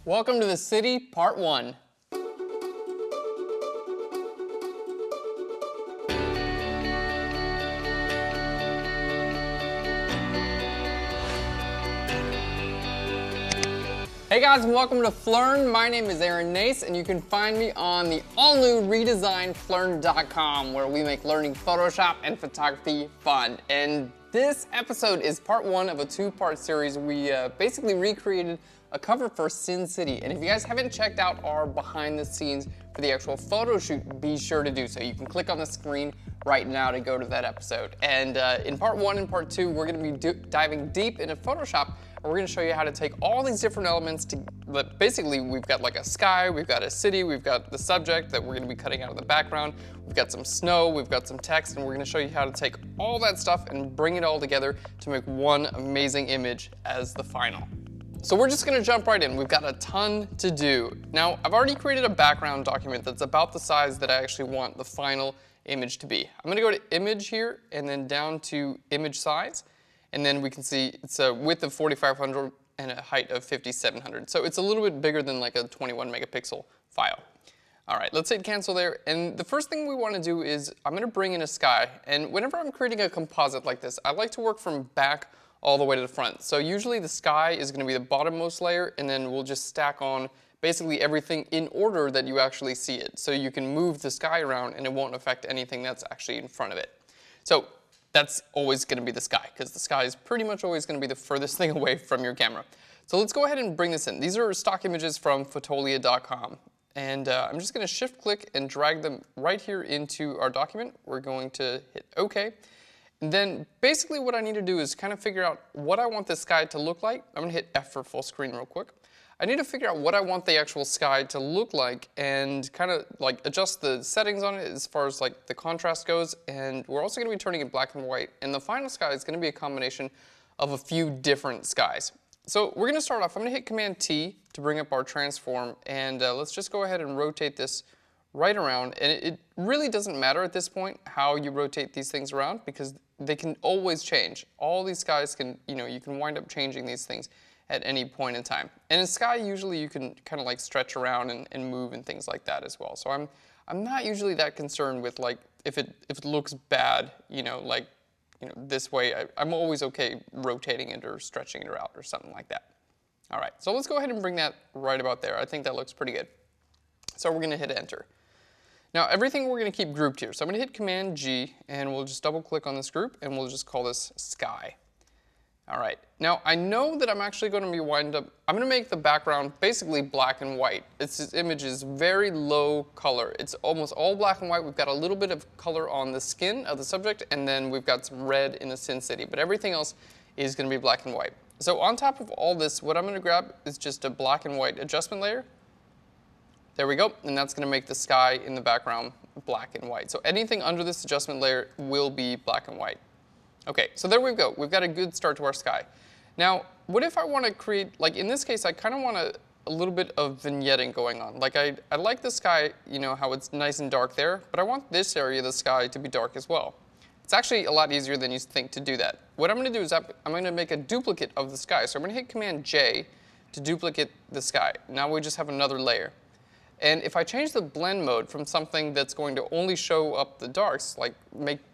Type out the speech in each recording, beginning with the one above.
Welcome to the city, part 1. Hey guys, and welcome to Phlearn. My name is Aaron Nace, and you can find me on the all-new redesigned Phlearn.com, where we make learning Photoshop and photography fun. And this episode is part 1 of a 2-part series. We basically recreated a cover for Sin City. And if you guys haven't checked out our behind the scenes for the actual photo shoot, be sure to do so. You can click on the screen right now to go to that episode. And in part 1 and part 2, we're gonna be diving deep into Photoshop. And we're gonna show you how to take all these different elements but basically we've got like a sky, we've got a city, we've got the subject that we're gonna be cutting out of the background, we've got some snow, we've got some text, and we're gonna show you how to take all that stuff and bring it all together to make one amazing image as the final. So we're just gonna jump right in. We've got a ton to do. Now, I've already created a background document that's about the size that I actually want the final image to be. I'm gonna go to image here and then down to image size. And then we can see it's a width of 4500 and a height of 5700. So it's a little bit bigger than like a 21 megapixel file. All right, let's hit cancel there. And the first thing we want to do is I'm going to bring in a sky. And whenever I'm creating a composite like this, I like to work from back all the way to the front. So usually the sky is going to be the bottommost layer, and then we'll just stack on basically everything in order that you actually see it. So you can move the sky around and it won't affect anything that's actually in front of it. So that's always going to be the sky, because the sky is pretty much always going to be the furthest thing away from your camera. So let's go ahead and bring this in. These are stock images from Fotolia.com. And I'm just going to shift click and drag them right here into our document. We're going to hit OK. And then basically what I need to do is kind of figure out what I want this sky to look like. I'm going to hit F for full screen real quick. I need to figure out what I want the actual sky to look like and kind of like adjust the settings on it as far as like the contrast goes. And we're also going to be turning it black and white. And the final sky is going to be a combination of a few different skies. So we're going to start off. I'm going to hit Command T to bring up our transform. And let's just go ahead and rotate this right around. And it really doesn't matter at this point how you rotate these things around, because they can always change. All these skies can, you can wind up changing these things at any point in time. And in sky, usually you can kind of like stretch around and move and things like that as well. So I'm not usually that concerned with like if it looks bad, this way. I'm always okay rotating it or stretching it out or something like that. All right, so let's go ahead and bring that right about there. I think that looks pretty good. So we're gonna hit enter. Now everything we're gonna keep grouped here. So I'm gonna hit Command G and we'll just double click on this group and we'll just call this sky. All right, now I know that I'm actually going to be I'm going to make the background basically black and white. This image is very low color. It's almost all black and white. We've got a little bit of color on the skin of the subject, and then we've got some red in the Sin City, but everything else is going to be black and white. So on top of all this, what I'm going to grab is just a black and white adjustment layer. There we go, and that's going to make the sky in the background black and white. So anything under this adjustment layer will be black and white. Okay, so there we go. We've got a good start to our sky. Now, what if I want to create, like in this case, I kind of want a little bit of vignetting going on. Like I like the sky, how it's nice and dark there, but I want this area of the sky to be dark as well. It's actually a lot easier than you think to do that. What I'm going to do is I'm going to make a duplicate of the sky. So I'm going to hit Command J to duplicate the sky. Now we just have another layer. And if I change the blend mode from something that's going to only show up the darks, like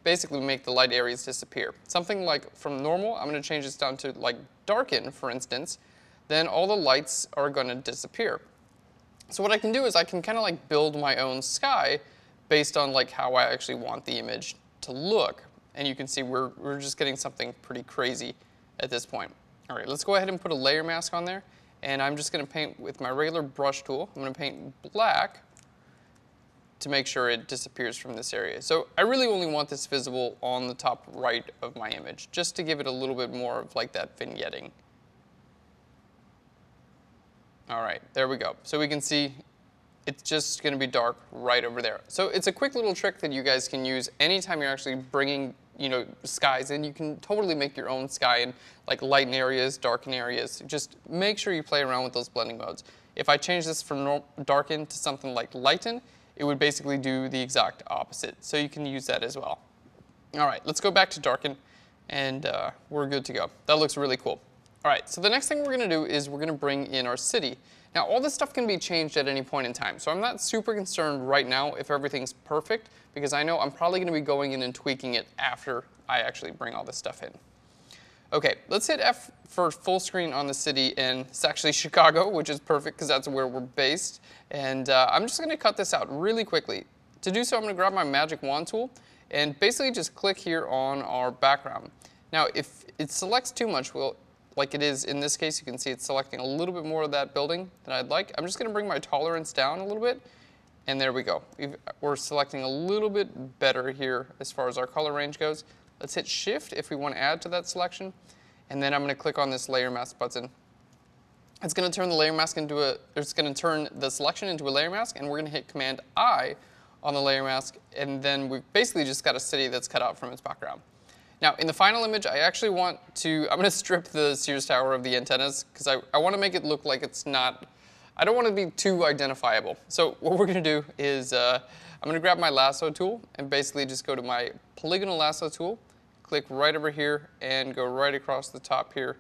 basically make the light areas disappear, something like from normal, I'm going to change this down to like darken, for instance, then all the lights are going to disappear. So what I can do is I can kind of like build my own sky based on like how I actually want the image to look. And you can see we're just getting something pretty crazy at this point. All right, let's go ahead and put a layer mask on there. And I'm just going to paint with my regular brush tool. I'm going to paint black to make sure it disappears from this area. So I really only want this visible on the top right of my image, just to give it a little bit more of like that vignetting. All right, there we go. So we can see it's just going to be dark right over there. So it's a quick little trick that you guys can use anytime you're actually bringing skies in. You can totally make your own sky in like lighten areas, darken areas. Just make sure you play around with those blending modes. If I change this from darken to something like lighten, it would basically do the exact opposite. So you can use that as well. All right, let's go back to darken, and we're good to go. That looks really cool. All right, so the next thing we're gonna do is we're gonna bring in our city. Now, all this stuff can be changed at any point in time, so I'm not super concerned right now if everything's perfect, because I know I'm probably gonna be going in and tweaking it after I actually bring all this stuff in. Okay, let's hit F for full screen on the city, and it's actually Chicago, which is perfect because that's where we're based. And I'm just gonna cut this out really quickly. To do so, I'm gonna grab my magic wand tool and basically just click here on our background. Now, if it selects too much, like it is in this case, you can see it's selecting a little bit more of that building than I'd like. I'm just gonna bring my tolerance down a little bit, and there we go. We're selecting a little bit better here as far as our color range goes. Let's hit Shift if we want to add to that selection, and then I'm going to click on this layer mask button. It's going to turn the layer mask it's going to turn the selection into a layer mask, and we're going to hit Command I on the layer mask, and then we've basically just got a city that's cut out from its background. Now, in the final image, I actually I'm going to strip the Sears Tower of the antennas because I want to make it look like it's not, I don't want to be too identifiable. So what we're going to do is I'm going to grab my lasso tool and basically just go to my polygonal lasso tool, click right over here and go right across the top here.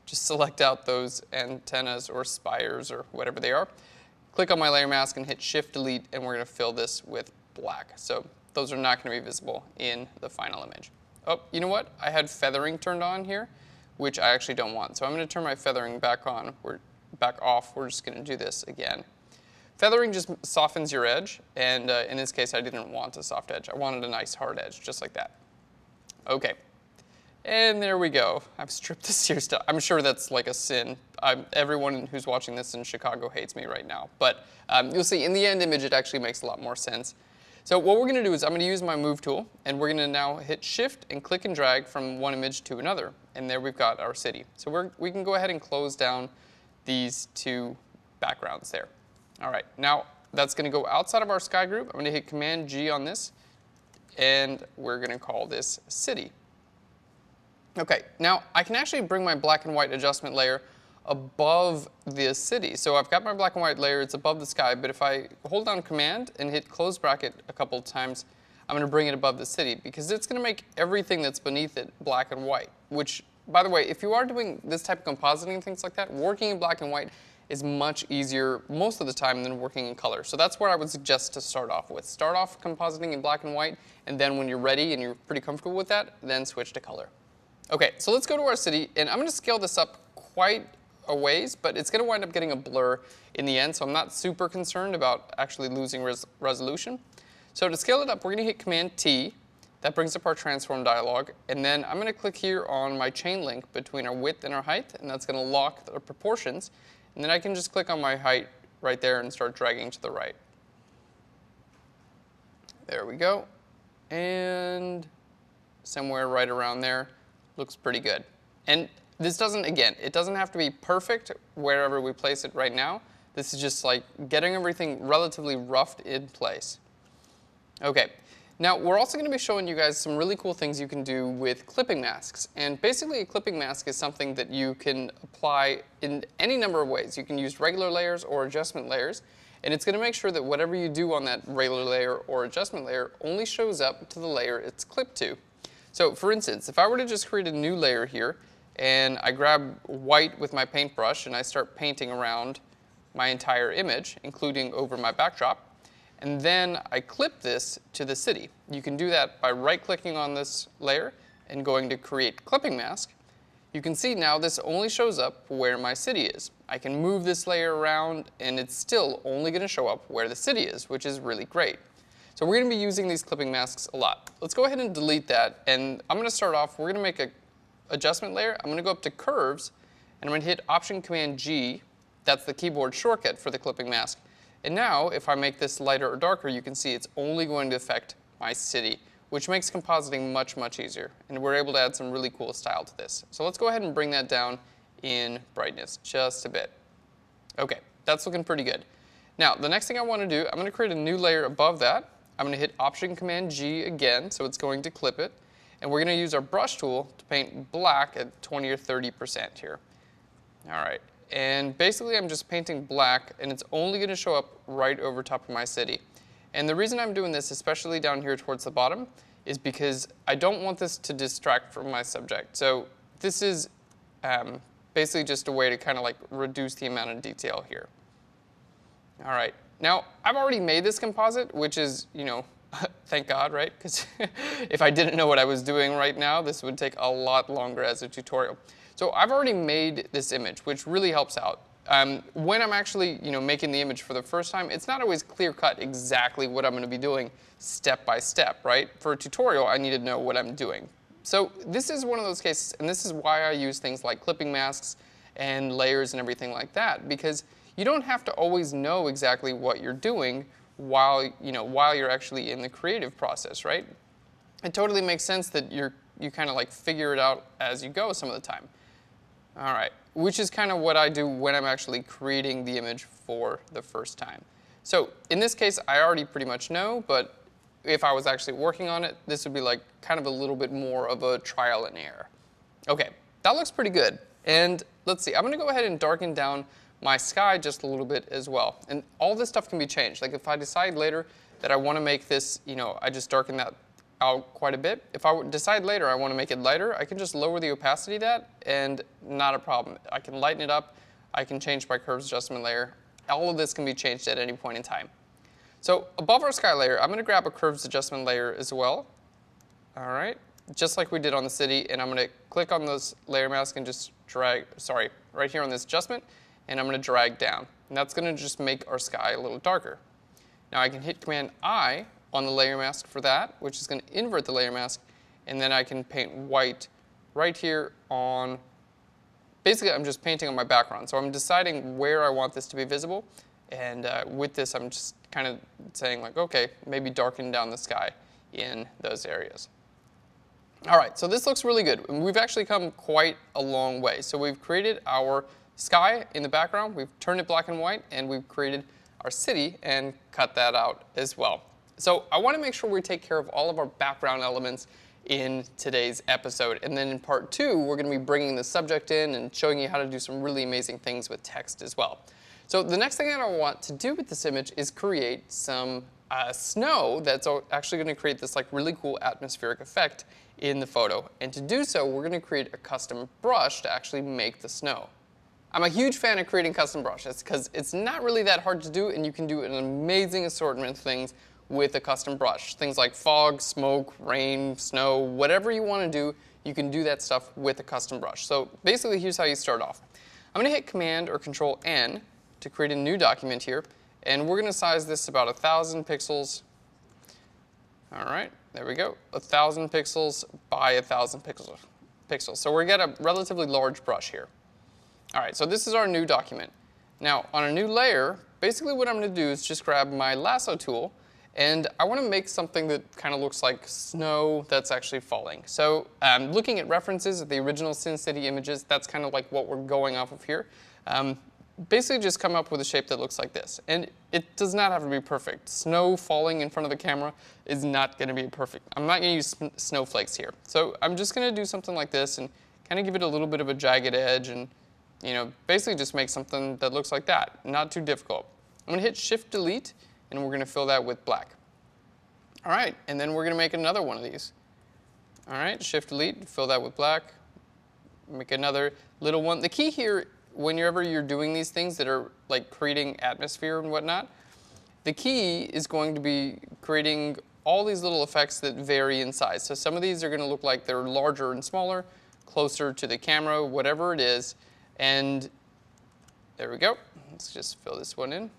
Just select out those antennas or spires or whatever they are. Click on my layer mask and hit Shift Delete, and we're going to fill this with black. So those are not going to be visible in the final image. Oh, you know what? I had feathering turned on here, which I actually don't want. So I'm going to turn my feathering back on. Back off. We're just going to do this again. Feathering just softens your edge, and in this case, I didn't want a soft edge. I wanted a nice hard edge, just like that. Okay, and there we go. I've stripped the Sears stuff. I'm sure that's like a sin. Everyone who's watching this in Chicago hates me right now, but you'll see in the end image it actually makes a lot more sense. So what we're going to do is I'm going to use my Move tool, and we're going to now hit Shift and click and drag from one image to another, and there we've got our city. So we can go ahead and close down these two backgrounds there. All right, now that's going to go outside of our sky group. I'm going to hit Command G on this, and we're going to call this city. Okay, now I can actually bring my black and white adjustment layer above the city. So I've got my black and white layer, it's above the sky, but if I hold down Command and hit close bracket a couple of times, I'm going to bring it above the city because it's going to make everything that's beneath it black and white, which, by the way, if you are doing this type of compositing and things like that, working in black and white is much easier most of the time than working in color. So that's what I would suggest to start off with. Start off compositing in black and white, and then when you're ready and you're pretty comfortable with that, then switch to color. Okay, so let's go to our city, and I'm going to scale this up quite a ways, but it's going to wind up getting a blur in the end, so I'm not super concerned about actually losing resolution. So to scale it up, we're going to hit Command T. That brings up our transform dialog, and then I'm going to click here on my chain link between our width and our height, and that's going to lock the proportions. And then I can just click on my height right there and start dragging to the right. There we go. And somewhere right around there looks pretty good. And this doesn't, again, it doesn't have to be perfect wherever we place it right now. This is just like getting everything relatively roughed in place. Okay. Now, we're also going to be showing you guys some really cool things you can do with clipping masks. And basically, a clipping mask is something that you can apply in any number of ways. You can use regular layers or adjustment layers, and it's going to make sure that whatever you do on that regular layer or adjustment layer only shows up to the layer it's clipped to. So, for instance, if I were to just create a new layer here, and I grab white with my paintbrush and I start painting around my entire image, including over my backdrop, and then I clip this to the city. You can do that by right-clicking on this layer and going to Create Clipping Mask. You can see now this only shows up where my city is. I can move this layer around, and it's still only going to show up where the city is, which is really great. So we're going to be using these clipping masks a lot. Let's go ahead and delete that, and I'm going to start off, we're going to make an adjustment layer. I'm going to go up to Curves, and I'm going to hit Option-Command-G. That's the keyboard shortcut for the clipping mask. And now, if I make this lighter or darker, you can see it's only going to affect my city, which makes compositing much, much easier. And we're able to add some really cool style to this. So let's go ahead and bring that down in brightness just a bit. Okay, that's looking pretty good. Now, the next thing I want to do, I'm going to create a new layer above that. I'm going to hit Option-Command-G again, so it's going to clip it. And we're going to use our brush tool to paint black at 20 or 30% here. All right. And basically I'm just painting black, and it's only going to show up right over top of my city. And the reason I'm doing this, especially down here towards the bottom, is because I don't want this to distract from my subject. So this is Basically just a way to kind of like reduce the amount of detail here. All right, now I've already made this composite, which is, you know, thank God, right? Because if I didn't know what I was doing right now, this would take a lot longer as a tutorial. So I've already made this image, which really helps out. When I'm actually, you know, making the image for the first time, it's not always clear-cut exactly what I'm going to be doing step by step, right? For a tutorial, I need to know what I'm doing. So this is one of those cases, and this is why I use things like clipping masks and layers and everything like that, because you don't have to always know exactly what you're doing while you're actually in the creative process, right? It totally makes sense that you kind of like figure it out as you go some of the time. All right, which is kind of what I do when I'm actually creating the image for the first time. So in this case, I already pretty much know, but if I was actually working on it, this would be like kind of a little bit more of a trial and error. Okay, that looks pretty good. And let's see, I'm gonna go ahead and darken down my sky just a little bit as well. And all this stuff can be changed. Like if I decide later that I wanna make this, you know, I just darken that out quite a bit. If I decide later I want to make it lighter, I can just lower the opacity of that and not a problem. I can lighten it up, I can change my curves adjustment layer. All of this can be changed at any point in time. So above our sky layer, I'm going to grab a curves adjustment layer as well. All right, just like we did on the city, and I'm going to click on this layer mask and just drag, right here on this adjustment, and I'm going to drag down. And that's going to just make our sky a little darker. Now I can hit Command I on the layer mask for that, which is going to invert the layer mask, and then I can paint white right here on, basically I'm just painting on my background. So I'm deciding where I want this to be visible, and with this I'm just kind of saying like, okay, maybe darken down the sky in those areas. All right, so this looks really good. And we've actually come quite a long way. So we've created our sky in the background, we've turned it black and white, and we've created our city and cut that out as well. So I want to make sure we take care of all of our background elements in today's episode. And then in part 2, we're going to be bringing the subject in and showing you how to do some really amazing things with text as well. So the next thing that I want to do with this image is create some snow that's actually going to create this like really cool atmospheric effect in the photo. And to do so, we're going to create a custom brush to actually make the snow. I'm a huge fan of creating custom brushes because it's not really that hard to do, and you can do an amazing assortment of things with a custom brush. Things like fog, smoke, rain, snow, whatever you want to do, you can do that stuff with a custom brush. So basically, here's how you start off. I'm going to hit Command or Control N to create a new document here, and we're going to size this about 1,000 pixels. All right, there we go. 1,000 pixels by 1,000 pixels. So we're going to get a relatively large brush here. All right, so this is our new document. Now, on a new layer, basically what I'm going to do is just grab my lasso tool, and I want to make something that kind of looks like snow that's actually falling. So looking at references at the original Sin City images, that's kind of like what we're going off of here. Basically just come up with a shape that looks like this. And it does not have to be perfect. Snow falling in front of the camera is not going to be perfect. I'm not going to use snowflakes here. So I'm just going to do something like this and kind of give it a little bit of a jagged edge and, you know, basically just make something that looks like that. Not too difficult. I'm going to hit Shift Delete, and we're going to fill that with black. All right, and then we're going to make another one of these. All right, Shift Delete, fill that with black. Make another little one. The key here, whenever you're doing these things that are like creating atmosphere and whatnot, the key is going to be creating all these little effects that vary in size. So some of these are going to look like they're larger and smaller, closer to the camera, whatever it is. And there we go. Let's just fill this one in.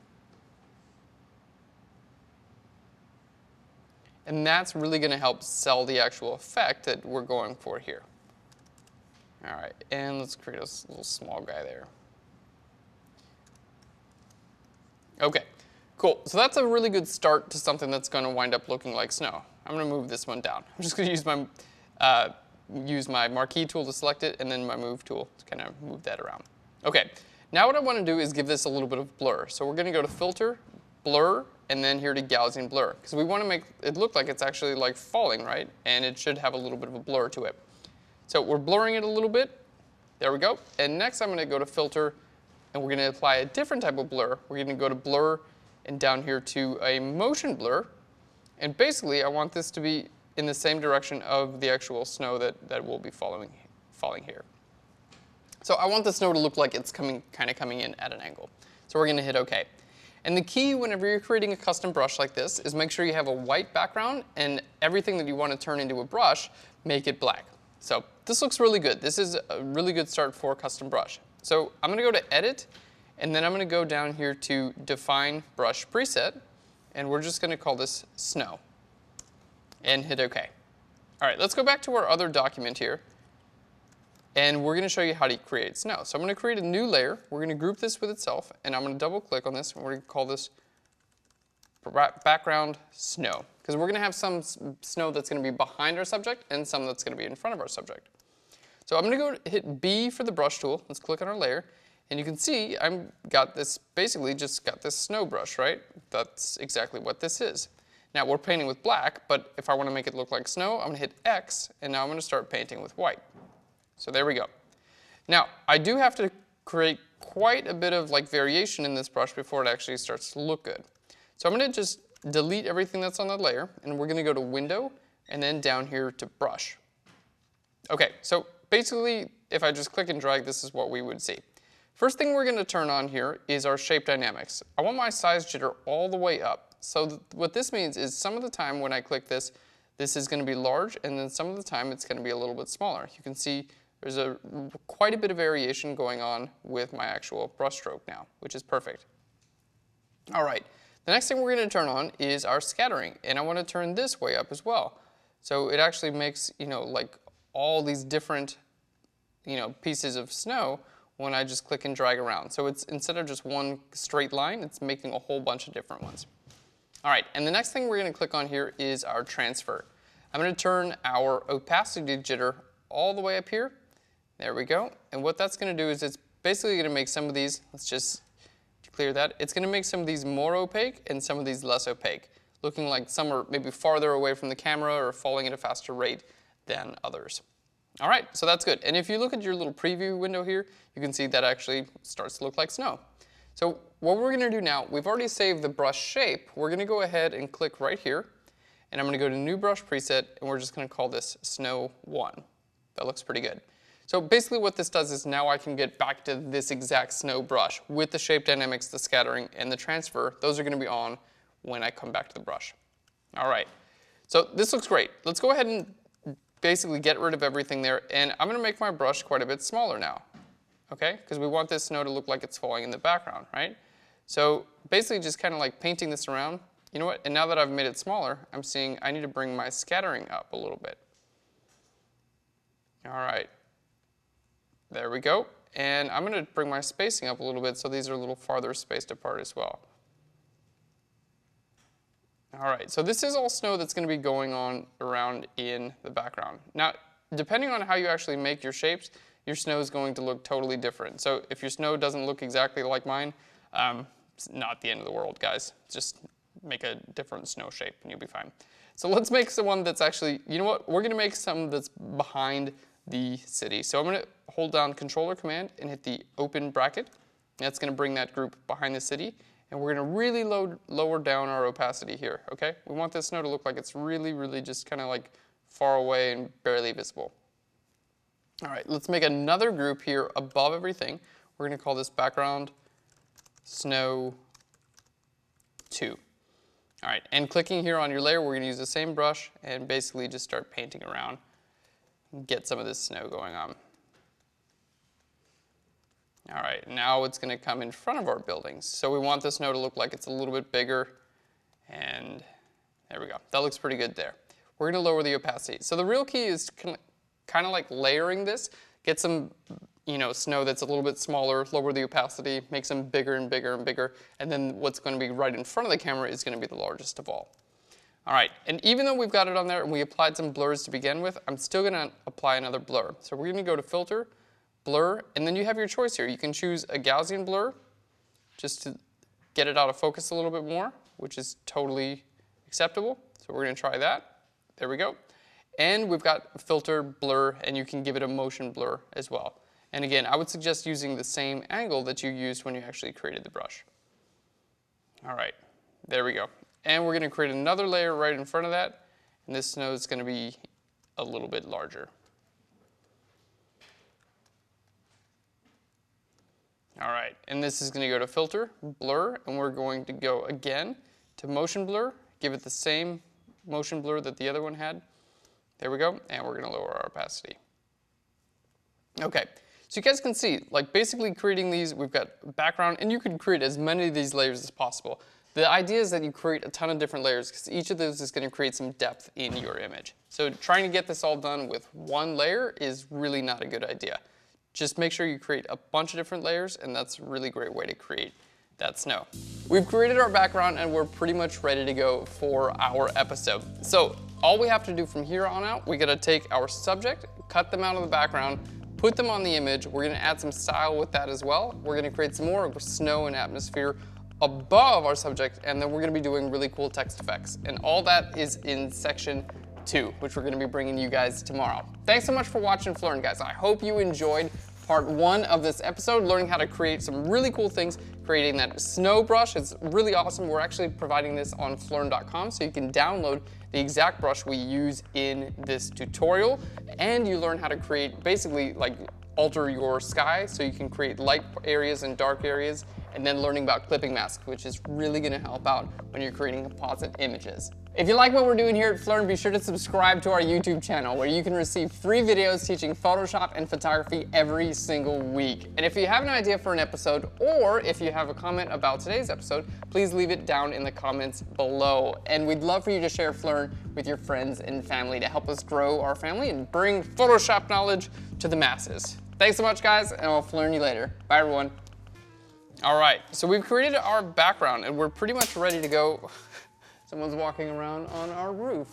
And that's really going to help sell the actual effect that we're going for here. All right, and let's create a little small guy there. Okay, cool. So that's a really good start to something that's going to wind up looking like snow. I'm going to move this one down. I'm just going to use my marquee tool to select it, and then my move tool to kind of move that around. Okay, now what I want to do is give this a little bit of blur. So we're going to go to Filter, Blur, and then here to Gaussian Blur, because we want to make it look like it's actually like falling, right? And it should have a little bit of a blur to it. So we're blurring it a little bit. There we go. And next I'm going to go to Filter, and we're going to apply a different type of blur. We're going to go to Blur and down here to a Motion Blur. And basically I want this to be in the same direction of the actual snow that will be falling here. So I want the snow to look like it's kind of coming in at an angle. So we're going to hit OK. And the key whenever you're creating a custom brush like this is make sure you have a white background, and everything that you want to turn into a brush, make it black. So this looks really good. This is a really good start for a custom brush. So I'm going to go to Edit, and then I'm going to go down here to Define Brush Preset, and we're just going to call this Snow, and hit OK. All right, let's go back to our other document here, and we're going to show you how to create snow. So I'm going to create a new layer. We're going to group this with itself, and I'm going to double click on this, and we're going to call this Background Snow, because we're going to have some snow that's going to be behind our subject and some that's going to be in front of our subject. So I'm going to go hit B for the brush tool. Let's click on our layer, and you can see I've got this, basically just got this snow brush, right? That's exactly what this is. Now we're painting with black, but if I want to make it look like snow, I'm going to hit X, and now I'm going to start painting with white. So there we go. Now I do have to create quite a bit of variation in this brush before it actually starts to look good. So I'm going to just delete everything that's on the layer, and we're going to go to Window, and then down here to Brush. Okay, so basically if I just click and drag, this is what we would see. First thing we're going to turn on here is our shape dynamics. I want my size jitter all the way up. So what this means is some of the time when I click this, this is going to be large, and then some of the time it's going to be a little bit smaller. You can see there's quite a bit of variation going on with my actual brush stroke now, which is perfect. All right, the next thing we're going to turn on is our scattering, and I want to turn this way up as well. So it actually makes, like all these different, pieces of snow when I just click and drag around. So it's, instead of just one straight line, it's making a whole bunch of different ones. All right, and the next thing we're going to click on here is our transfer. I'm going to turn our opacity jitter all the way up here. There we go. And what that's going to do is it's basically going to make some of these, let's just clear that, it's going to make some of these more opaque and some of these less opaque, looking like some are maybe farther away from the camera or falling at a faster rate than others. All right, so that's good. And if you look at your little preview window here, you can see that actually starts to look like snow. So what we're going to do now, we've already saved the brush shape. We're going to go ahead and click right here, and I'm going to go to New Brush Preset, and we're just going to call this Snow 1. That looks pretty good. So basically what this does is now I can get back to this exact snow brush with the shape dynamics, the scattering, and the transfer. Those are going to be on when I come back to the brush. All right, so this looks great. Let's go ahead and basically get rid of everything there, and I'm going to make my brush quite a bit smaller now, okay? Because we want this snow to look like it's falling in the background, right? So basically just kind of like painting this around. You know what? And now that I've made it smaller, I'm seeing I need to bring my scattering up a little bit. All right. There we go. And I'm going to bring my spacing up a little bit so these are a little farther spaced apart as well. All right, so this is all snow that's going to be going on around in the background. Now, depending on how you actually make your shapes, your snow is going to look totally different. So if your snow doesn't look exactly like mine, it's not the end of the world, guys. Just make a different snow shape and you'll be fine. So let's make someone that's actually, you know what, we're going to make some that's behind the city. So I'm going to hold down Control or Command and hit the open bracket. That's going to bring that group behind the city. And we're going to really lower down our opacity here, okay? We want this snow to look like it's really, really just kind of like far away and barely visible. All right, let's make another group here above everything. We're going to call this Background Snow 2. All right, and clicking here on your layer, we're going to use the same brush and basically just start painting around and get some of this snow going on. All right, now it's going to come in front of our buildings. So we want the snow to look like it's a little bit bigger, and there we go. That looks pretty good there. We're going to lower the opacity. So the real key is kind of like layering this. Get some, snow that's a little bit smaller, lower the opacity, make them bigger and bigger and bigger, and then what's going to be right in front of the camera is going to be the largest of all. All right, and even though we've got it on there and we applied some blurs to begin with, I'm still going to apply another blur. So we're going to go to Filter, Blur, and then you have your choice here. You can choose a Gaussian blur just to get it out of focus a little bit more, which is totally acceptable. So we're going to try that. There we go. And we've got filter, blur, and you can give it a motion blur as well. And again, I would suggest using the same angle that you used when you actually created the brush. All right, there we go. And we're going to create another layer right in front of that, and this snow is going to be a little bit larger. All right, and this is gonna go to filter, blur, and we're going to go again to motion blur, give it the same motion blur that the other one had. There we go, and we're gonna lower our opacity. Okay, so you guys can see, like basically creating these, we've got background, and you can create as many of these layers as possible. The idea is that you create a ton of different layers because each of those is gonna create some depth in your image. So trying to get this all done with one layer is really not a good idea. Just make sure you create a bunch of different layers, and that's a really great way to create that snow. We've created our background and we're pretty much ready to go for our episode. So all we have to do from here on out, we gotta take our subject, cut them out of the background, put them on the image. We're gonna add some style with that as well. We're gonna create some more snow and atmosphere above our subject, and then we're gonna be doing really cool text effects. And all that is in section 2, which we're gonna be bringing you guys tomorrow. Thanks so much for watching Phlearn, guys. I hope you enjoyed part 1 of this episode, learning how to create some really cool things, creating that snow brush. It's really awesome. We're actually providing this on Phlearn.com, so you can download the exact brush we use in this tutorial, and you learn how to create, basically like alter your sky so you can create light areas and dark areas, and then learning about clipping masks, which is really gonna help out when you're creating composite images. If you like what we're doing here at Phlearn, be sure to subscribe to our YouTube channel where you can receive free videos teaching Photoshop and photography every single week. And if you have an idea for an episode, or if you have a comment about today's episode, please leave it down in the comments below. And we'd love for you to share Phlearn with your friends and family to help us grow our family and bring Photoshop knowledge to the masses. Thanks so much, guys, and I'll Phlearn you later. Bye, everyone. All right, so we've created our background and we're pretty much ready to go. Someone's walking around on our roof,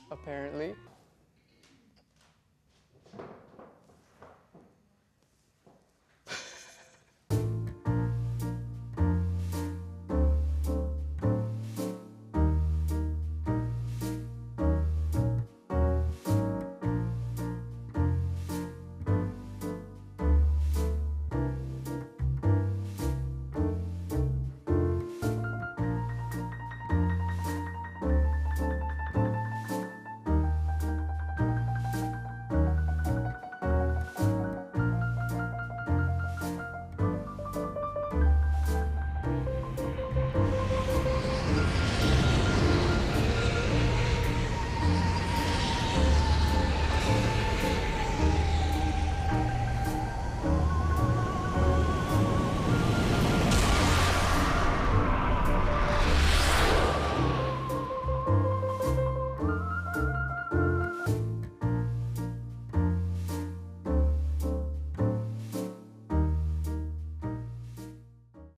apparently.